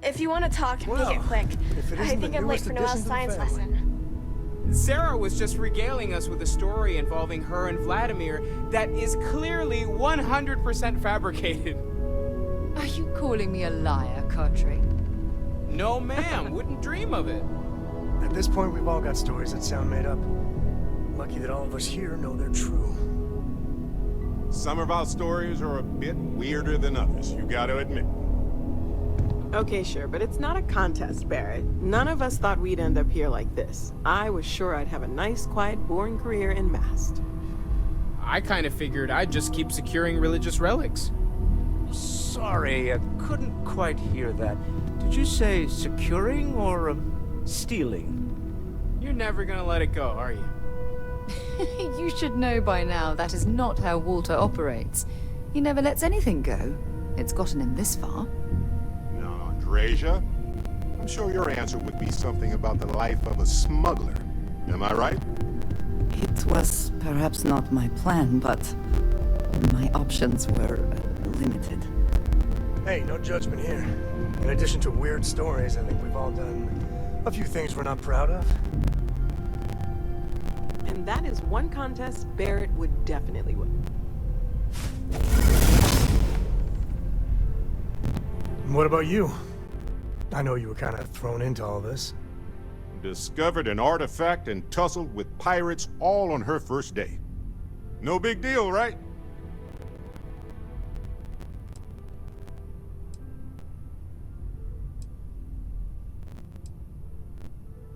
If you want to talk, Well, make it quick. if it I isn't think the I'm late newest for addition Noelle's to the science family. lesson. Sarah was just regaling us with a story involving her and Vladimir that is clearly 100% fabricated. Are you calling me a liar, Cartray? No, ma'am. Wouldn't dream of it. At this point, we've all got stories that sound made up. Lucky that all of us here know they're true. Some of our stories are a bit weirder than others, you gotta admit. Okay, sure, but it's not a contest, Barrett. None of us thought we'd end up here like this. I was sure I'd have a nice, quiet, boring career in Mast. I kind of figured I'd just keep securing religious relics. Sorry, I couldn't quite hear that. Did you say securing or stealing? You're never gonna let it go, are you? You should know by now that is not how Walter operates. He never lets anything go. It's gotten him this far. Now, Andreja, I'm sure your answer would be something about the life of a smuggler. Am I right? It was perhaps not my plan, but my options were limited. Hey, no judgment here. In addition to weird stories, I think we've all done a few things we're not proud of. And that is one contest Barrett would definitely win. What about you? I know you were kind of thrown into all this. Discovered an artifact and tussled with pirates all on her first day. No big deal, right?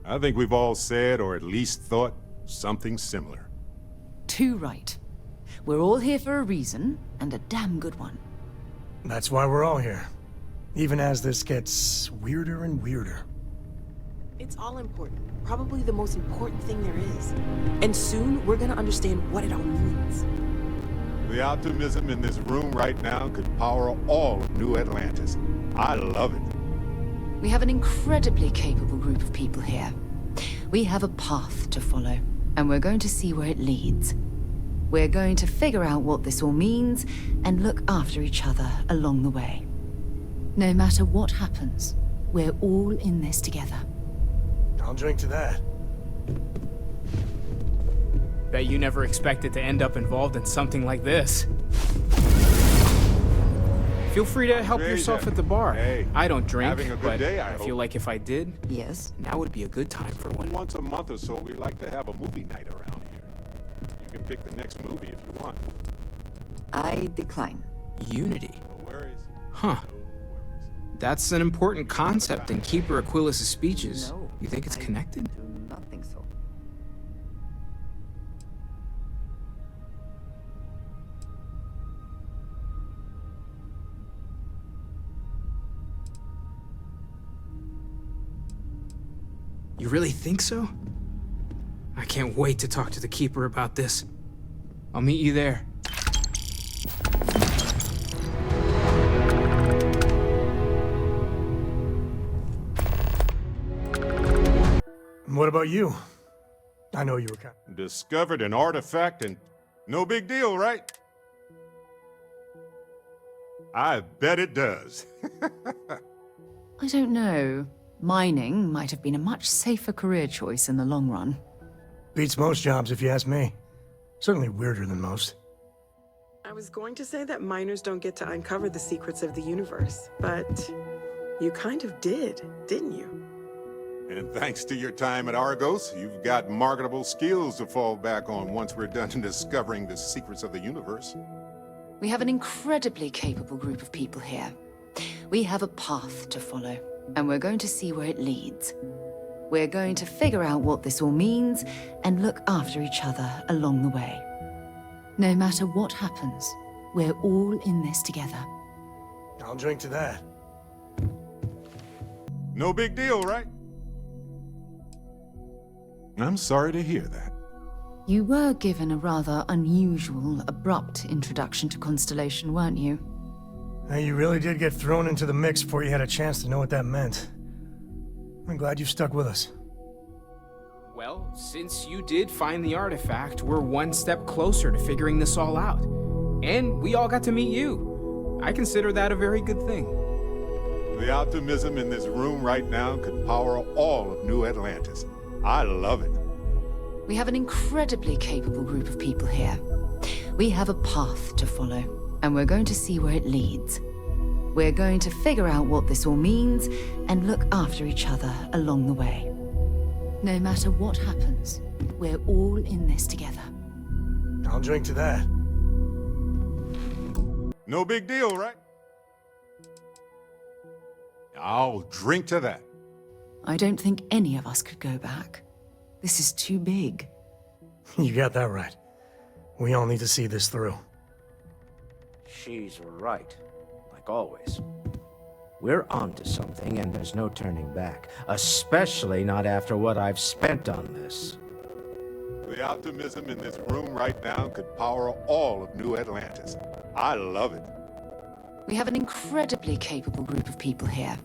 I think we've all said, or at least thought, something similar. Too right. We're all here for a reason, and a damn good one. That's why we're all here. Even as this gets weirder and weirder. It's all important. Probably the most important thing there is. And soon, we're gonna understand what it all means. The optimism in this room right now could power all of New Atlantis. I love it. We have an incredibly capable group of people here. We have a path to follow, and we're going to see where it leads. We're going to figure out what this all means, and look after each other along the way. No matter what happens, we're all in this together. I'll drink to that. Bet you never expected to end up involved in something like this. Feel free to help yourself at the bar. Hey, I don't drink, having a good but day, I I feel hope. like if I did, Yes? now would be a good time for one. Once a month or so, we like to have a movie night around here. You can pick the next movie if you want. I decline. Unity. No worries. Huh. No worries. That's an important concept in Keeper Aquilus' speeches. No, You think it's I connected? do not think so. You really think so? I can't wait to talk to the Keeper about this. I'll meet you there. What about you? I know you were kind of... Discovered an artifact and no big deal, right? I bet it does. I don't know. Mining might have been a much safer career choice in the long run. Beats most jobs, if you ask me. Certainly weirder than most. I was going to say that miners don't get to uncover the secrets of the universe, but you kind of did, didn't you? And thanks to your time at Argos, you've got marketable skills to fall back on once we're done discovering the secrets of the universe. We have an incredibly capable group of people here. We have a path to follow, and we're going to see where it leads. We're going to figure out what this all means, and look after each other along the way. No matter what happens, we're all in this together. I'll drink to that. No big deal, right? I'm sorry to hear that. You were given a rather unusual, abrupt introduction to Constellation, weren't you? Hey, you really did get thrown into the mix before you had a chance to know what that meant. I'm glad you've stuck with us. Well, since you did find the artifact, we're one step closer to figuring this all out. And we all got to meet you. I consider that a very good thing. The optimism in this room right now could power all of New Atlantis. I love it. We have an incredibly capable group of people here. We have a path to follow, and we're going to see where it leads. We're going to figure out what this all means and look after each other along the way. No matter what happens, we're all in this together. I'll drink to that. No big deal, right? I'll drink to that. I don't think any of us could go back. This is too big. You got that right. We all need to see this through. She's right, like always. We're onto something, and there's no turning back. Especially not after what I've spent on this. The optimism in this room right now could power all of New Atlantis. I love it. We have an incredibly capable group of people here.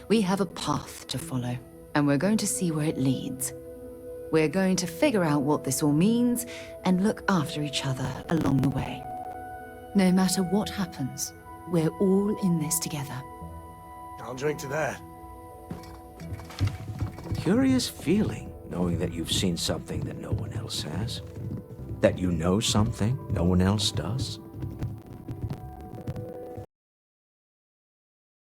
We have a path to follow, and we're going to see where it leads. We're going to figure out what this all means and look after each other along the way. No matter what happens, we're all in this together. I'll drink to that. Curious feeling, knowing that you've seen something that no one else has. That you know something no one else does.